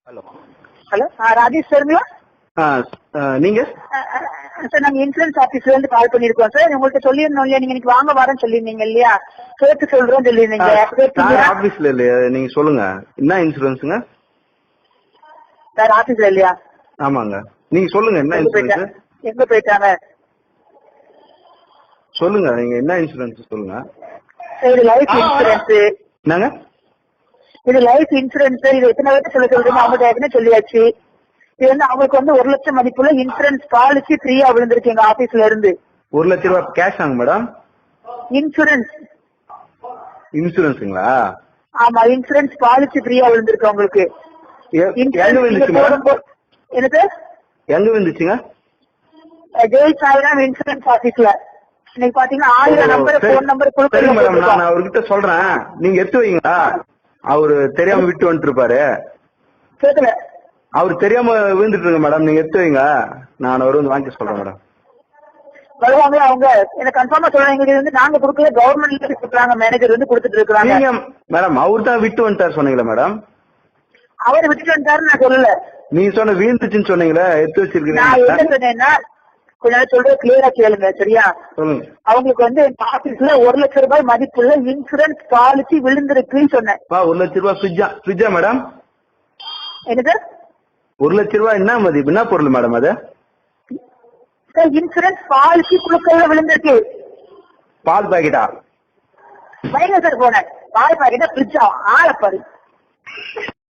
Hello hello Rajesh சாருங்களா? நீங்க sir நாங்க insurance ஆபீஸ்ல இருந்து கால் பண்ணிருக்கோம் சார். உங்கள்கிட்ட சொல்லிருந்தோம் இல்லையா, நீங்க இன்னைக்கு வாங்க வரேன்னு சொல்லிருந்தீங்க இல்லையா, சேர்த்து சொல்றோம் சொல்லிருந்தீங்க. ஆபீஸ்ல இல்லையா? நீங்க சொல்லுங்க, என்ன இன்சூரன்ஸுங்க? சார் ஆபீஸ்ல இல்லையா? ஆமாங்க, நீங்க சொல்லுங்க என்ன இன்சூரன்ஸ். எங்க போயிட்டாங்க? சொல்லுங்க, நீங்க என்ன இன்சூரன்ஸ் சொல்லுங்க. இது லைஃப் இன்சூரன்ஸ். என்னங்க இது லைஃப் இன்சூரன்ஸ். இது எத்தனை பேருக்கு சொல்றீங்க? அவங்க ஏற்கனவே சொல்லியாச்சு. இது வந்து அவங்களுக்கு வந்து 1 லட்சம் மதிப்புள்ள இன்சூரன்ஸ் பாலிசி ஃப்ரீயா விழுந்திருக்கு எங்க ஆபீஸ்ல இருந்து. 1 லட்சம் ரூபாய் கேஷ் ஆங்க மேடம்? இன்சூரன்ஸ். இன்சூரன்ஸுங்களா? ஆமா, இன்சூரன்ஸ் பாலிசி ஃப்ரீயா விழுந்திருக்கு உங்களுக்கு. எங்க வந்துச்சு மேடம்? எனக்கு எங்க வந்துச்சுங்க? ஜெய் சாய்ராம் இன்சூரன்ஸ் ஆபீஸ்ல. இன்னைக்கு பாத்தீங்கன்னா 1000 நம்பர் போன் நம்பர் சரி மேடம், நான் அவர்கிட்ட சொல்றேன், நீங்க எடுத்து வைங்களா. அவரு தெரியாம விட்டு வந்துட்டு இருப்பாரு. கேட்கல. அவரு தெரியாம விழுந்துட்டு இருக்கு மேடம், நீங்க எடுத்து வைங்க, நான் அவரு வந்து வாங்கி சொல்றேன் மேடம். வருவாங்க அவங்க. எனக்கு கன்ஃபார்மா சொல்றேன், எங்களுக்கு வந்து நாங்க கொடுக்கல, கவர்மெண்ட்ல இருந்து கொடுக்குறாங்க, மேனேஜர் வந்து கொடுத்துட்டு இருக்காங்க. நீங்க மேடம் அவரு தான் விட்டு வந்துட்டாரு சொன்னீங்களா மேடம்? அவர் விட்டுட்டு வந்துட்டாருன்னு நான் சொல்லல. நீங்க சொன்ன வீழ்ந்துச்சுன்னு சொன்னீங்களா, எடுத்து நான் வச்சிருக்கீங்க. என்ன சொன்னேன்னா, கொஞ்ச நேரம் சொல்றது கிளியரா கேளுங்க சரியா? சொல்லுங்க. அவங்களுக்கு வந்து ஆபீஸ்ல 1 லட்சம் ரூபாய் மதிப்புள்ள இன்சூரன்ஸ் பாலிசி விழுந்திருக்குன்னு சொன்னேன். 1 லட்சம் ரூபாய் ஃப்ரிட்ஜா மேடம்? என்னது? 1 லட்சம் ரூபாய் என்ன மதிப்பு, என்ன பொருள் மேடம் அது? சார் இன்சூரன்ஸ் பாலிசி குழுக்கள்ல விழுந்திருக்கு. பால் பாக்கெட்டா? பயங்க சார் போனேன். பால் பாக்கெட்டா ஃப்ரிட்ஜா? ஆளப்பாரு.